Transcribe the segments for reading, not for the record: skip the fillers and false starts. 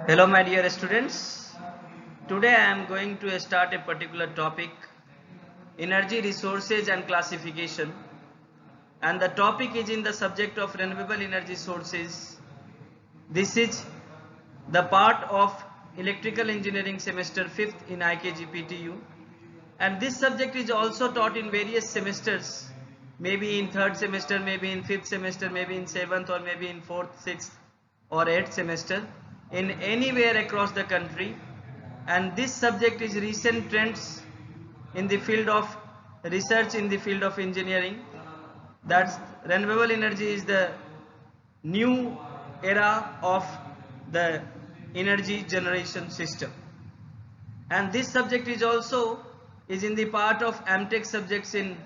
Hello my dear students, today I am going to start a particular topic, energy resources and classification, and the topic is in the subject of renewable energy sources. This is the part of electrical engineering semester 5th in IKGPTU, and this subject is also taught in various semesters, maybe in 3rd semester, maybe in 5th semester, maybe in 7th or maybe in 4th, 6th or 8th semester in anywhere across the country. And this subject is recent trends in the field of research, in the field of engineering. That's renewable energy is the new era of the energy generation system, and this subject is also in the part of MTech subjects in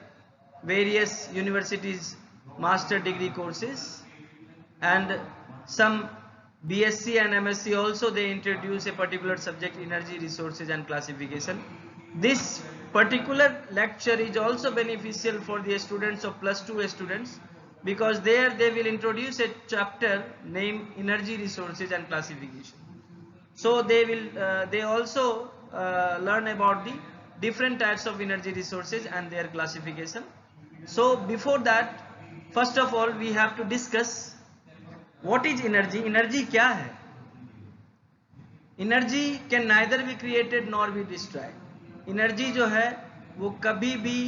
various universities master degree courses, and some BSc and MSc also they introduce a particular subject, energy resources and classification. This particular lecture is also beneficial for the students of +2 students, because there they will introduce a chapter named energy resources and classification. So they also learn about the different types of energy resources and their classification. So before that, first of all we have to discuss what is energy. Energy क्या है? Energy can neither be created nor be destroyed. Energy जो है वो कभी भी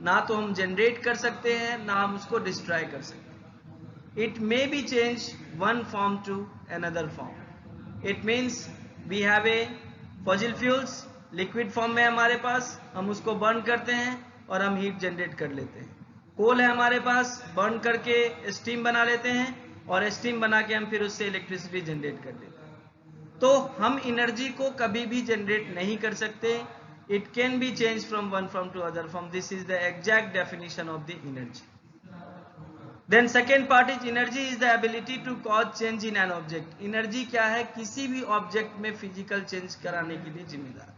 ना तो हम जनरेट कर सकते हैं ना हम उसको डिस्ट्रॉय कर सकते हैं. It may be changed one form to another form. It means we have a fossil fuels, liquid form में हमारे पास, हम उसको बर्न करते हैं और हम हीट जनरेट कर लेते हैं. कोल है हमारे पास, बर्न करके स्टीम बना लेते हैं और स्टीम बना के हम फिर उससे इलेक्ट्रिसिटी जनरेट कर लेते हैं. तो हम एनर्जी को कभी भी जनरेट नहीं कर सकते. It can be change from one form to other form. This is the exact definition of the energy. Then second part is energy is the ability to cause change in an object. Energy क्या है? किसी भी object में physical change कराने के लिए जिम्मेदार.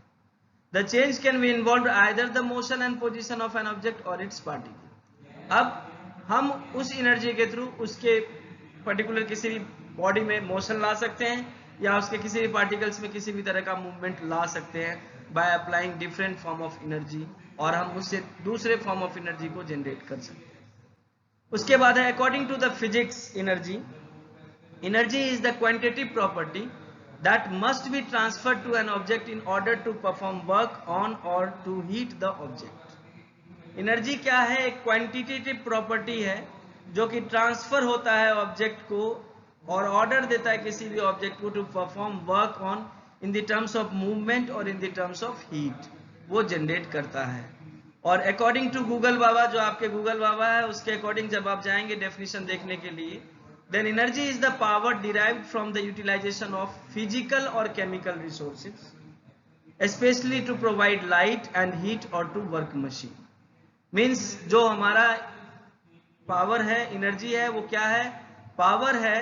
The change can be involved either the motion and position of an object or its particle. अब हम उस एनर्जी के थ्रू उसके पर्टिकुलर किसी भी बॉडी में मोशन ला सकते हैं या उसके किसी भी पार्टिकल्स में किसी भी तरह का मूवमेंट ला सकते हैं by applying different form of energy, और हम उससे दूसरे फॉर्म ऑफ एनर्जी को जनरेट कर सकते हैं. उसके बाद है according to the physics energy is the quantitative property that must be transferred to an object in order to perform work on or to heat the object. Energy क्या है? एक क्वांटिटेटिव प्रॉपर्टी है जो कि ट्रांसफर होता है object को और ऑर्डर देता है किसी भी ऑब्जेक्ट को to perform work on in the terms of movement और in the terms of heat, वो जनरेट करता है. और अकॉर्डिंग टू गूगल बाबा, जो आपके गूगल बाबा है, उसके अकॉर्डिंग जब आप जाएंगे डेफिनेशन देखने के लिए, then energy is the power derived from the utilisation of physical or chemical resources specially to provide light and heat or to work machine. Means जो हमारा पावर है, एनर्जी है, वो क्या है? पावर है.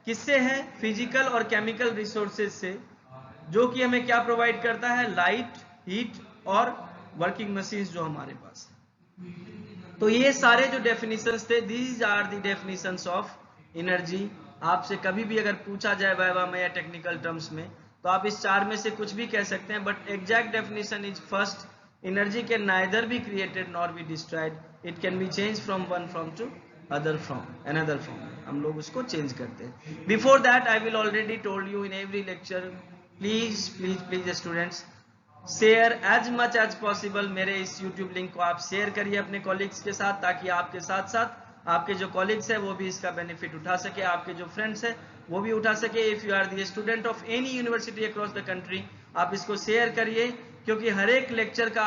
किससे है? फिजिकल और केमिकल रिसोर्सेज से, जो कि हमें क्या प्रोवाइड करता है? लाइट, हीट और वर्किंग मशीन्स जो हमारे पास है. तो ये सारे जो डेफिनेशंस थे, these are the definitions of energy. आपसे कभी भी अगर पूछा जाए वाइवा में या टेक्निकल टर्म्स में, तो आप इस चार में से कुछ भी कह सकते हैं, but exact definition is first, energy can neither be created nor be destroyed. It can be change from one form to other form, another form. हम लोग उसको चेंज करते हैं. Before that I will already told you in every lecture, please please please students, share as much as possible. मेरे इस YouTube link को आप share करिए अपने कॉलीग्स के साथ, ताकि आपके साथ साथ आपके जो कॉलीग्स है वो भी इसका बेनिफिट उठा सके, आपके जो फ्रेंड्स है वो भी उठा सके. If you are the student of any university across the country, आप इसको शेयर करिए, क्योंकि हर एक लेक्चर का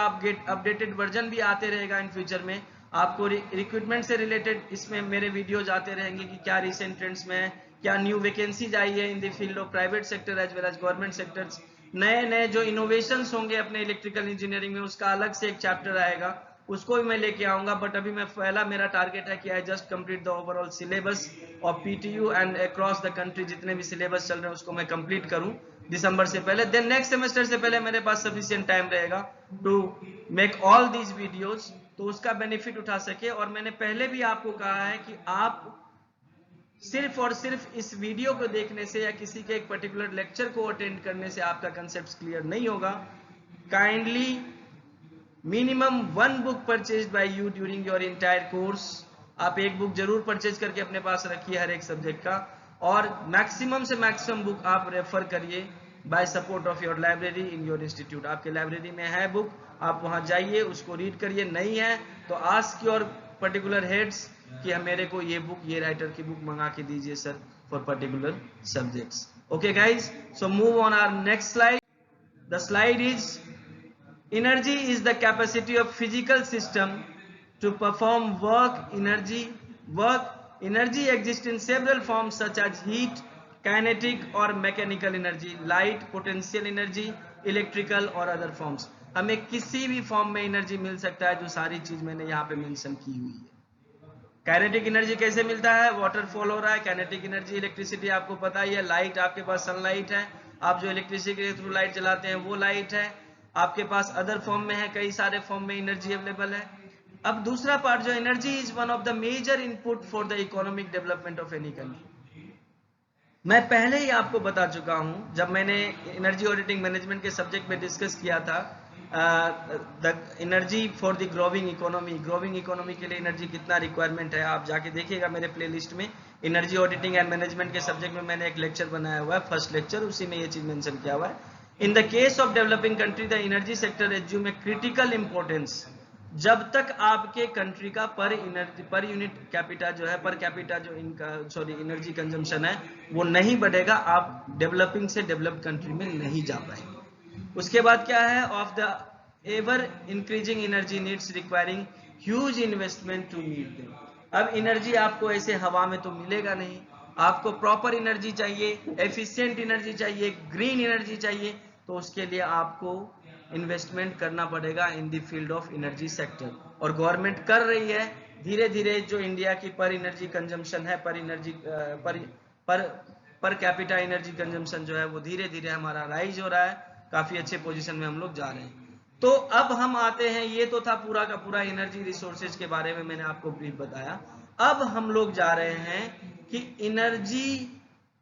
अपडेटेड वर्जन भी आते रहेगा इन फ्यूचर में. आपको रिक्रूटमेंट से रिलेटेड इसमें मेरे वीडियोज आते रहेंगे कि क्या रिसेंट ट्रेंड्स में है, क्या न्यू वैकेंसीज आई है in the field of private sector as well as government sectors. नए नए जो इनोवेशंस होंगे अपने इलेक्ट्रिकल इंजीनियरिंग में, उसका अलग से एक चैप्टर आएगा, उसको भी मैं लेके आऊंगा. बट अभी मैं पहला मेरा टारगेट है कि I just complete the overall syllabus of PTU and across the country. जितने भी सिलेबस चल रहे हैं उसको मैं कंप्लीट करूं दिसंबर से पहले. देन नेक्स्ट सेमेस्टर से पहले मेरे पास सफिशिएंट टाइम रहेगा to make all these videos, तो उसका बेनिफिट उठा सके. और मैंने पहले भी आपको कहा है कि आप सिर्फ और सिर्फ इस वीडियो को देखने से या किसी के एक पर्टिकुलर लेक्चर को अटेंड करने से आपका कंसेप्ट क्लियर नहीं होगा. Kindly minimum 1 book purchase by you during your entire course. आप एक बुक जरूर परचेज करके अपने पास रखिए हर एक सब्जेक्ट का, और मैक्सिमम से मैक्सिमम बुक आप रेफर करिए by support of your library in your institute. आपके लाइब्रेरी में है बुक, आप वहां जाइए, उसको रीड करिए. नहीं है तो आस्क योर पर्टिकुलर हेड्स कि मेरे को ये बुक, ये राइटर की बुक मंगा के दीजिए sir for particular subjects. Okay guys, so move on our next slide. The slide is energy is the capacity of physical system to perform work. Energy exists in several forms such as heat, kinetic or mechanical energy, light, potential energy, electrical और other forms. हमें किसी भी form में energy मिल सकता है, जो सारी चीज मैंने यहाँ पे मेंशन की हुई है. काइनेटिक एनर्जी कैसे मिलता है? वाटर फॉल हो रहा है, काइनेटिक एनर्जी. इलेक्ट्रिसिटी आपको पता ही है, लाइट आपके पास सनलाइट है, आप जो इलेक्ट्रिसिटी के थ्रू लाइट जलाते हैं वो लाइट है. आपके पास अदर फॉर्म में है, कई सारे फॉर्म में एनर्जी अवेलेबल है. अब दूसरा पार्ट जो energy is one of the major input for the economic development of any country. मैं पहले ही आपको बता चुका हूं, जब मैंने एनर्जी ऑडिटिंग मैनेजमेंट के सब्जेक्ट में डिस्कस किया था the energy for the growing economy. Growing economy के लिए एनर्जी कितना रिक्वायरमेंट है, आप जाके देखिएगा मेरे प्लेलिस्ट में. एनर्जी ऑडिटिंग एंड मैनेजमेंट के सब्जेक्ट में मैंने एक लेक्चर बनाया हुआ है, फर्स्ट लेक्चर, उसी में ये चीज मेंशन किया हुआ है. In the case of developing country, the energy sector assume a critical importance. जब तक आपके कंट्री का पर यूनिट कैपिटा जो है, पर कैपिटा जो इनका एनर्जी कंजम्पशन है वो नहीं बढ़ेगा, आप डेवलपिंग से डेवलप्ड कंट्री में नहीं जा पाएंगे. उसके बाद क्या है? Of the ever increasing energy needs requiring huge investment to meet them. अब एनर्जी आपको ऐसे हवा में तो मिलेगा नहीं, आपको प्रॉपर एनर्जी चाहिए, एफिशिएंट एनर्जी चाहिए, ग्रीन एनर्जी चाहिए. तो उसके लिए आपको इन्वेस्टमेंट करना पड़ेगा in the field of energy sector, और गवर्नमेंट कर रही है धीरे धीरे. जो इंडिया की पर एनर्जी कंजम्पशन है, पर कैपिटा एनर्जी कंजम्पशन जो है वो धीरे धीरे हमारा राइज हो रहा है, काफी अच्छे पोजीशन में हम लोग जा रहे हैं. तो अब हम आते हैं, ये तो था पूरा का पूरा एनर्जी रिसोर्सेज के बारे में मैंने आपको ब्रीफ बताया. अब हम लोग जा रहे हैं कि एनर्जी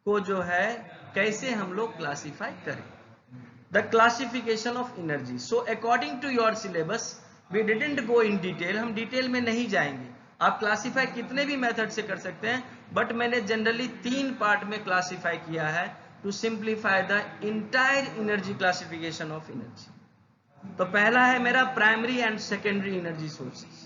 को जो है कैसे हम लोग क्लासिफाई करें. The classification of energy. So according to your syllabus, we didn't go in detail. हम डिटेल में नहीं जाएंगे. आप क्लासीफाई कितने भी मेथड से कर सकते हैं, बट मैंने जनरली 3 पार्ट में क्लासीफाई किया है to simplify the entire energy classification of energy. तो पहला है मेरा primary and secondary energy sources,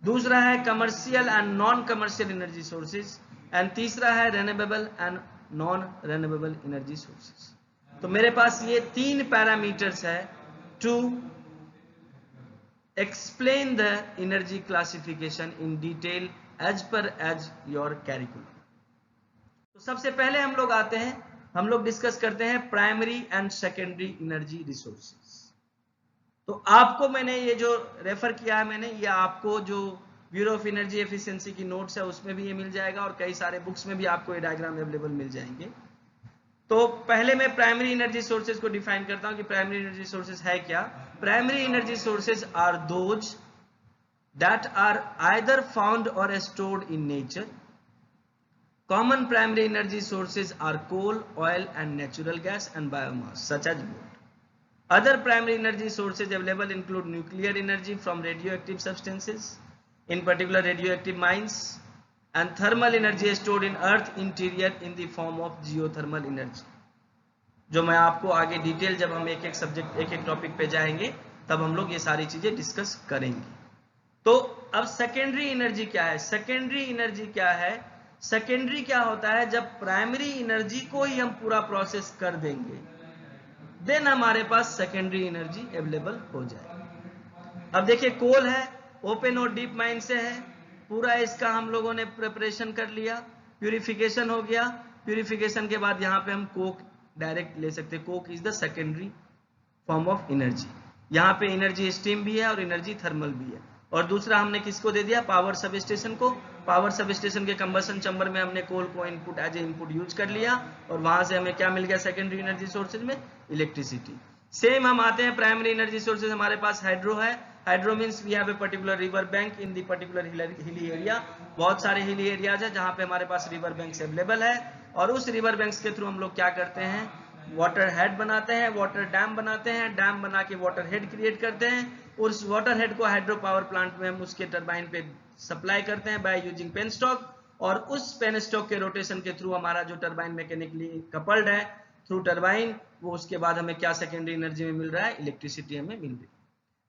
दूसरा है commercial and non commercial energy sources, and तीसरा है renewable and non renewable energy sources. तो मेरे पास ये 3 पैरामीटर्स है to explain the energy classification in detail as your curriculum. तो सबसे पहले हम लोग आते हैं, हम लोग डिस्कस करते हैं primary and secondary energy resources. तो आपको मैंने ये जो रेफर किया है, मैंने ये आपको जो ब्यूरो ऑफ एनर्जी एफिशिएंसी की नोट्स है उसमें भी ये मिल जाएगा, और कई सारे बुक्स में भी आपको ये डायग्राम अवेलेबल मिल जाएंगे. तो पहले मैं प्राइमरी एनर्जी सोर्सेज को डिफाइन करता हूं कि प्राइमरी एनर्जी सोर्सेज है क्या. Primary energy sources are those that are either found or stored in nature. Common primary energy sources are coal, oil and natural gas and biomass such as wood. Other primary energy sources available include nuclear energy from radioactive substances, in particular radioactive mines, and thermal energy stored in earth interior in the form of geothermal energy. जो मैं आपको आगे detail, जब हम एक एक subject एक एक टॉपिक पे जाएंगे तब हम लोग ये सारी चीजें डिस्कस करेंगे. तो अब सेकेंडरी एनर्जी क्या है? सेकेंडरी एनर्जी क्या है? सेकेंडरी क्या होता है? जब प्राइमरी एनर्जी को ही हम पूरा प्रोसेस कर देंगे देन हमारे पास सेकेंडरी एनर्जी अवेलेबल हो जाएगी. अब देखिए कोल है, ओपन और डीप माइन से है, पूरा इसका हम लोगों ने प्रिपरेशन कर लिया, प्यूरिफिकेशन हो गया. प्यूरिफिकेशन के बाद यहाँ पे हम कोक डायरेक्ट ले सकते हैं. Coke is the secondary form of energy. यहाँ पे एनर्जी स्टीम भी है और एनर्जी थर्मल भी है. और दूसरा हमने किसको दे दिया? पावर सब स्टेशन को. पावर सब स्टेशन के कंबशन चैम्बर में हमने कोल को input as a input use कर लिया, और वहां से हमें क्या मिल गया सेकेंडरी एनर्जी सोर्सेज में? इलेक्ट्रिसिटी. सेम हम आते हैं प्राइमरी एनर्जी सोर्सेज. हमारे पास हाइड्रो है. Hydro means we have a particular river bank in the particular hilly area. बहुत सारे हिली एरियाज है जहाँ पे हमारे पास रिवर बैंक्स अवेलेबल है, और उस रिवर बैंक्स के थ्रू हम लोग क्या करते हैं, वाटर हेड बनाते हैं, वाटर डैम बनाते हैं, डैम बना के वाटर हेड क्रिएट करते हैं, उस वाटर हेड को हाइड्रो पावर प्लांट में हम उसके टरबाइन पे सप्लाई करते हैं बाय यूजिंग पेन स्टॉक, और उस पेन स्टॉक के रोटेशन के थ्रू हमारा जो टरबाइन मैकेनिकली कपल्ड है थ्रू टरबाइन, वो उसके बाद हमें क्या सेकेंडरी एनर्जी में मिल रहा है, इलेक्ट्रिसिटी हमें मिल रही है।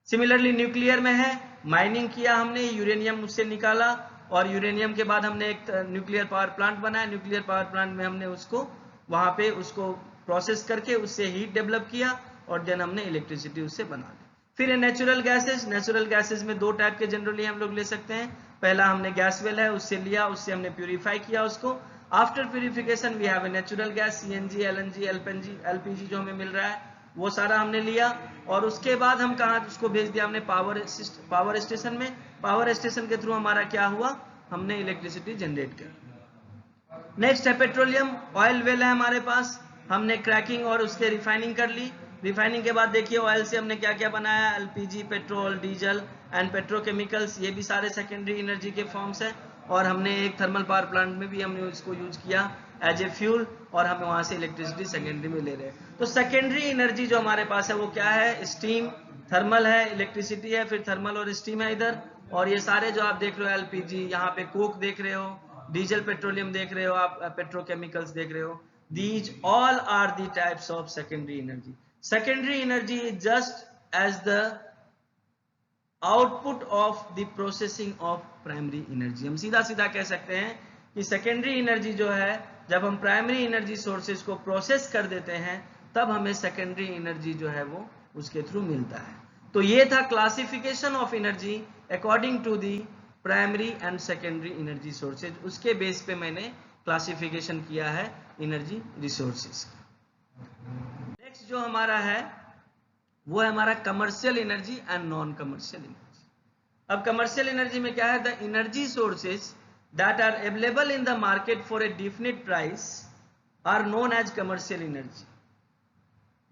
सिमिलरली न्यूक्लियर में है, माइनिंग किया हमने, यूरेनियम उससे निकाला, और यूरेनियम के बाद हमने एक न्यूक्लियर पावर प्लांट बनाया, न्यूक्लियर पावर प्लांट में हमने उसको वहां पे उसको प्रोसेस करके उससे हीट डेवलप किया, और देन हमने इलेक्ट्रिसिटी उससे बना दी। फिर नेचुरल गैसेज, नेचुरल गैसेज में दो टाइप के जनरली हम लोग ले सकते हैं। पहला हमने गैस वेल है उससे लिया, उससे हमने प्यूरिफाई किया उसको, after purification we have a natural gas, CNG, LNG, LPG जो हमें मिल रहा है वो सारा हमने लिया, और उसके बाद हम कहाँ उसको भेज दिया हमने, पावर स्टेशन में। पावर स्टेशन के थ्रू हमारा क्या हुआ, हमने इलेक्ट्रिसिटी जनरेट कर। नेक्स्ट है पेट्रोलियम, ऑयल वेल है हमारे पास, हमने क्रैकिंग और उसके रिफाइनिंग कर ली। रिफाइनिंग के बाद देखिए ऑयल से हमने क्या क्या बनाया, LPG, petrol, diesel and petrochemicals, ये भी सारे सेकेंडरी एनर्जी के फॉर्म्स हैं, और हमने एक थर्मल पावर प्लांट में भी हमने इसको यूज किया एज ए फ्यूल, और हमें वहां से इलेक्ट्रिसिटी सेकेंडरी में ले रहे हैं। तो सेकेंडरी एनर्जी जो हमारे पास है वो क्या है, स्टीम, थर्मल है, इलेक्ट्रिसिटी है, फिर थर्मल और स्टीम है इधर, और ये सारे जो आप देख रहे हो एलपीजी, यहाँ पे कोक देख रहे हो, डीजल पेट्रोलियम देख रहे हो आप, पेट्रोकेमिकल्स देख रहे हो, these all are the types of secondary energy. Secondary energy is just as the output of the processing of primary energy. हम सीधा सीधा कह सकते हैं कि सेकेंडरी एनर्जी जो है, जब हम प्राइमरी एनर्जी सोर्सेज को प्रोसेस कर देते हैं तब हमें सेकेंडरी एनर्जी जो है वो उसके थ्रू मिलता है। तो ये था classification of energy according to the primary and secondary energy sources, उसके बेस पे मैंने क्लासिफिकेशन किया है एनर्जी रिसोर्सेज। नेक्स्ट जो हमारा है वो है हमारा commercial energy and non commercial energy. अब कमर्शियल एनर्जी में क्या है, the energy sources that are available in the market for a definite price are known as commercial energy.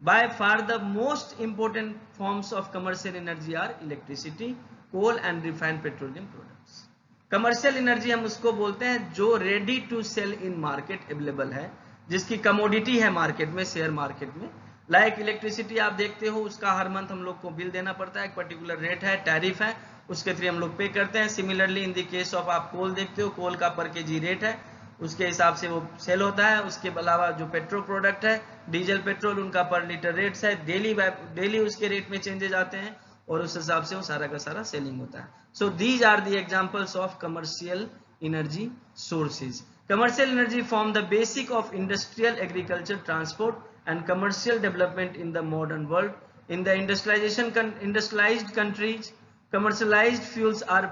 By far the most important forms of commercial energy are electricity, coal and refined petroleum products. Commercial energy हम उसको बोलते हैं जो ready to sell in market available है, जिसकी commodity है market में, share market में। लाइक इलेक्ट्रिसिटी आप देखते हो, उसका हर मंथ हम लोग को बिल देना पड़ता है, एक पर्टिकुलर रेट है, टैरिफ है, उसके थ्रू हम लोग पे करते हैं। Similarly in the case of आप कोल देखते हो, कोल का पर केजी रेट है, उसके हिसाब से वो सेल होता है। उसके अलावा जो पेट्रोल प्रोडक्ट है, डीजल, पेट्रोल, उनका पर लीटर रेट्स है, डेली उसके रेट में चेंजेस आते हैं, और उस हिसाब से वो सारा का सारा सेलिंग होता है। So these are the examples of commercial energy sources. Commercial energy form the basic of industrial, agriculture, transport and commercial development in the modern world. In the industrialized countries, commercialized fuels are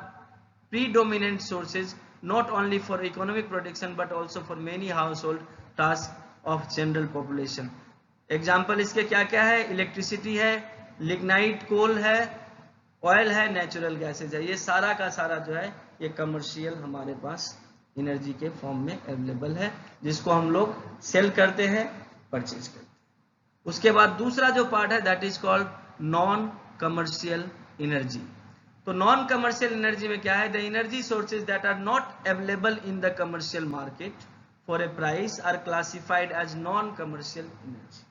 predominant sources not only for economic production but also for many household tasks of general population. Example इसके क्या क्या है, electricity है, lignite कोल है, oil है, natural gases है, ये सारा का सारा जो है ये कमर्शियल हमारे पास एनर्जी के फॉर्म में अवेलेबल है, जिसको हम लोग सेल करते हैं, परचेज करते हैं। उसके बाद दूसरा जो पार्ट है that is called non commercial energy. तो नॉन कमर्शियल एनर्जी में क्या है, the energy sources that are not available in the commercial market for a price are classified as non commercial energy.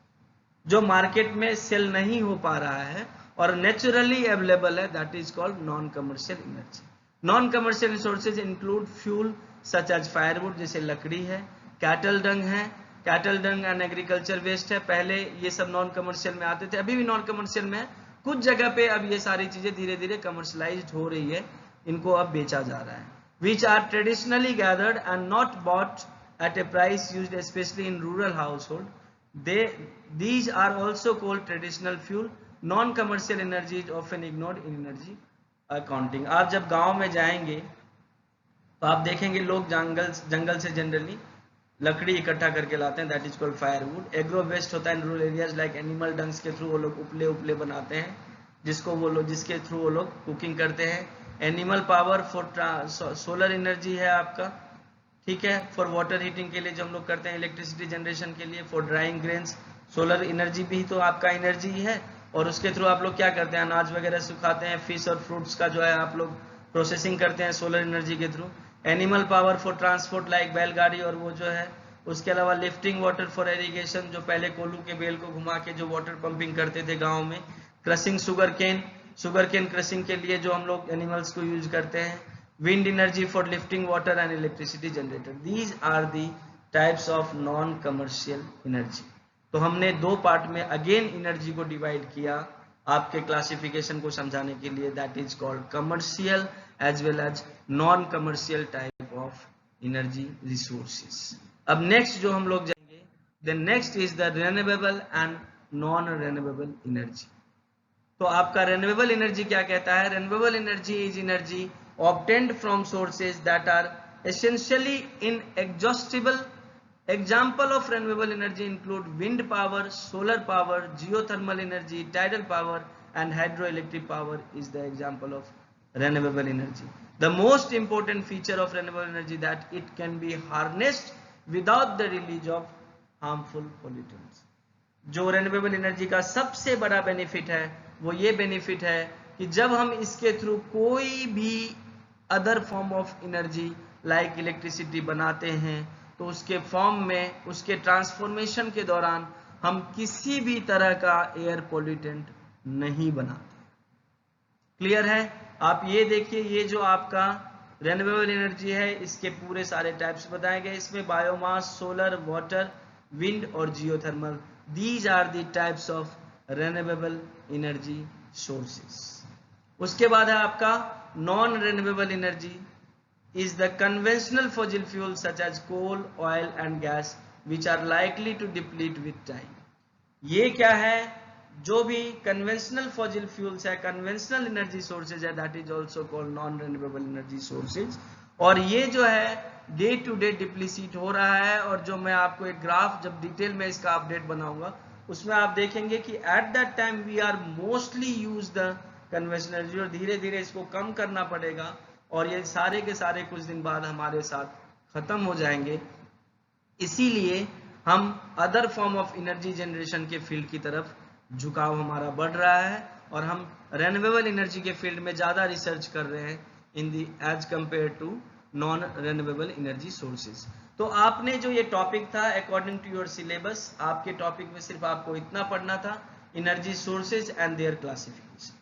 जो मार्केट में sale नहीं हो पा रहा है और नेचुरली अवेलेबल है, that is called non commercial energy. Non commercial resources include fuel such as firewood, जैसे लकड़ी है, कैटल डंग है, cattle dung and agriculture waste है। पहले ये सब नॉन कमर्शियल में आते थे, अभी भी नॉन कमर्शियल में है, कुछ जगह पे अब ये सारी चीजें धीरे धीरे कमर्शलाइज्ड हो रही है, इनको अब बेचा जा रहा है। Which are traditionally gathered and not bought at a price used specially in rural household, these are also called traditional fuel. Non commercial energy is often ignored in energy accounting. आप जब गांव में जाएंगे तो आप देखेंगे लोग जंगल से जनरली लकड़ी इकट्ठा करके लाते हैं, that is called firewood. Agro waste होता है in rural areas, like animal dungs के थ्रू वो लोग उपले बनाते हैं, जिसके थ्रू वो लोग कुकिंग करते हैं। Animal power for solar energy है आपका, ठीक है, फॉर वाटर हीटिंग के लिए जो हम लोग करते हैं, इलेक्ट्रिसिटी जनरेशन के लिए, for drawing grains, solar energy भी तो आपका एनर्जी ही है। और उसके थ्रू आप लोग क्या करते हैं, अनाज वगैरह सुखाते हैं, फिश और फ्रूट्स का जो है आप लोग प्रोसेसिंग करते हैं सोलर एनर्जी के through. Animal power for transport like बैलगाड़ी, और वो जो है उसके अलावा लिफ्टिंग वाटर फॉर इरिगेशन, जो पहले कोल्हू के बेल को घुमा के जो वाटर पंपिंग करते थे गाँव में। क्रशिंग शुगर केन क्रशिंग के लिए जो हम लोग एनिमल्स को यूज करते हैं। Wind energy for lifting water and electricity generator. These are the types of non commercial energy. तो हमने दो पार्ट में अगेन एनर्जी को डिवाइड किया आपके क्लासिफिकेशन को समझाने के लिए, that is called commercial as well as non commercial type of energy resources. अब नेक्स्ट जो हम लोग जाएंगे, the next is the renewable and non renewable energy. तो आपका रिन्यूएबल एनर्जी क्या कहता है? Renewable energy is energy obtained from sources that are essentially inexhaustible. Example of renewable energy include wind power, solar power, geothermal energy, tidal power and hydroelectric power is the example of renewable energy. The most important feature of renewable energy that it can be harnessed without the release of harmful pollutants. जो renewable energy का सबसे बड़ा benefit है वो ये benefit है कि जब हम इसके थ्रू कोई भी other form of energy like electricity बनाते हैं तो उसके फॉर्म में, उसके ट्रांसफॉर्मेशन के दौरान हम किसी भी तरह का एयर पोल्यूटेंट नहीं बनाते। क्लियर है? आप ये देखिए, ये जो आपका रिन्यूएबल एनर्जी है इसके पूरे सारे टाइप्स बताए गए इसमें, बायोमास, सोलर, वाटर, विंड और geothermal. These are the types of renewable energy sources. उसके बाद है आपका non renewable energy is the conventional fossil fuels such as coal, oil and gas which are likely to deplete with time. ये क्या है? जो भी conventional fossil fuels है, conventional energy sources है, that is also called non renewable energy sources, और ये जो है डे टू डे डिप्लीट हो रहा है। और जो मैं आपको एक ग्राफ जब डिटेल में इसका अपडेट बनाऊंगा उसमें आप देखेंगे कि at that time we are mostly use the conventional energy, और धीरे धीरे इसको कम करना पड़ेगा और ये सारे के सारे कुछ दिन बाद हमारे साथ खत्म हो जाएंगे। इसीलिए हम other form of energy generation के फील्ड की तरफ झुकाव हमारा बढ़ रहा है और हम रिन्यूएबल एनर्जी के फील्ड में ज्यादा रिसर्च कर रहे हैं in the age compare to non renewable energy sources. तो आपने जो ये टॉपिक था अकॉर्डिंग टू योर सिलेबस, आपके टॉपिक में सिर्फ आपको इतना पढ़ना था, energy sources and their classification.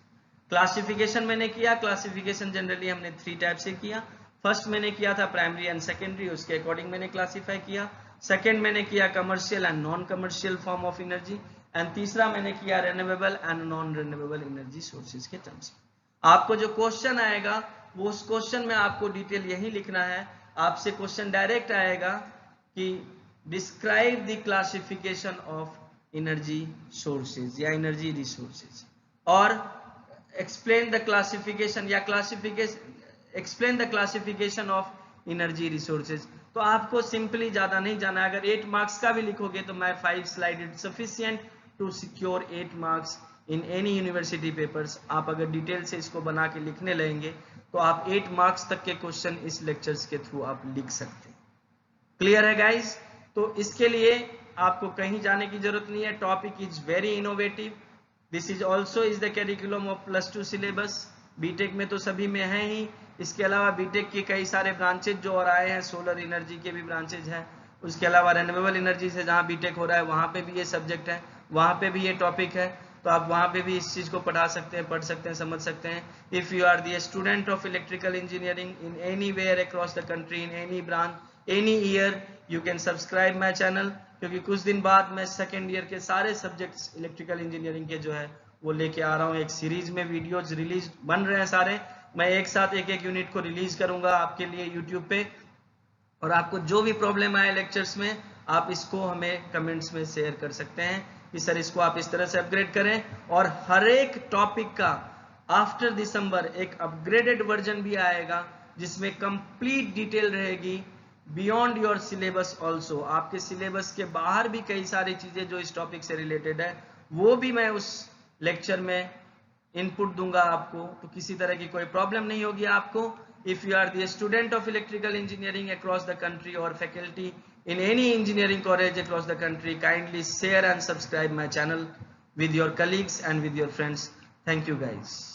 Classification मैंने किया, क्लासिफिकेशन जनरली हमने 3 टाइप से किया। फर्स्ट मैंने किया था प्राइमरी एंड सेकेंडरी, उसके अकॉर्डिंग मैंने क्लासिफाई किया। सेकेंड मैंने किया commercial and non commercial form of energy, and तीसरा मैंने किया renewable and non renewable energy sources के टर्म्स। आपको जो क्वेश्चन आएगा वो उस क्वेश्चन में आपको डिटेल यही लिखना है। आपसे क्वेश्चन डायरेक्ट आएगा कि describe the classification of energy sources या एनर्जी रिसोर्सेज, और explain the classification या explain the classification of energy resources। तो आपको सिंपली ज्यादा नहीं जाना, अगर 8 मार्क्स का भी लिखोगे तो मैं 5 slide it sufficient to secure 8 marks in any university papers. आप अगर डिटेल से इसको बना के लिखने लगेंगे तो आप 8 मार्क्स तक के क्वेश्चन इस लेक्चर्स के थ्रू आप लिख सकते हैं। क्लियर है गाइज? तो इसके लिए आपको कहीं जाने की जरूरत नहीं है, topic is very innovative. This is also is the curriculum of +2 syllabus. BTech में तो सभी में है ही, इसके अलावा बीटेक के कई सारे ब्रांचेज जो और आए हैं, सोलर एनर्जी के भी ब्रांचेज हैं, उसके अलावा रिन्यूएबल एनर्जी से जहाँ बीटेक हो रहा है वहाँ पे भी ये सब्जेक्ट है, वहाँ पे भी ये टॉपिक है, तो आप वहाँ पे भी इस चीज़ को पढ़ा सकते हैं, पढ़ सकते हैं, समझ सकते हैं। If you are the student of electrical engineering in anywhere across the country, in any branch, any year, you can subscribe my channel, क्योंकि कुछ दिन बाद मैं सेकेंड ईयर के सारे सब्जेक्ट्स इलेक्ट्रिकल इंजीनियरिंग के जो है वो लेके आ रहा हूँ। एक सीरीज में वीडियोज रिलीज बन रहे हैं सारे, मैं एक साथ एक एक यूनिट को रिलीज करूंगा आपके लिए यूट्यूब पे, और आपको जो भी प्रॉब्लम आए लेक्चर्स में आप इसको हमें कमेंट्स में शेयर कर सकते हैं कि सर इसको आप इस तरह से अपग्रेड करें। और हर एक टॉपिक का आफ्टर दिसंबर एक अपग्रेडेड वर्जन भी आएगा जिसमें कंप्लीट डिटेल रहेगी बियॉन्ड योर सिलेबस ऑल्सो। आपके सिलेबस के बाहर भी कई सारी चीजें जो इस टॉपिक से रिलेटेड है वो भी मैं उस लेक्चर में इनपुट दूंगा आपको, तो किसी तरह की कोई प्रॉब्लम नहीं होगी आपको। If you are the student of electrical engineering across the country और faculty in any engineering college across the country, kindly share and subscribe my channel with your colleagues and with your friends. Thank you guys.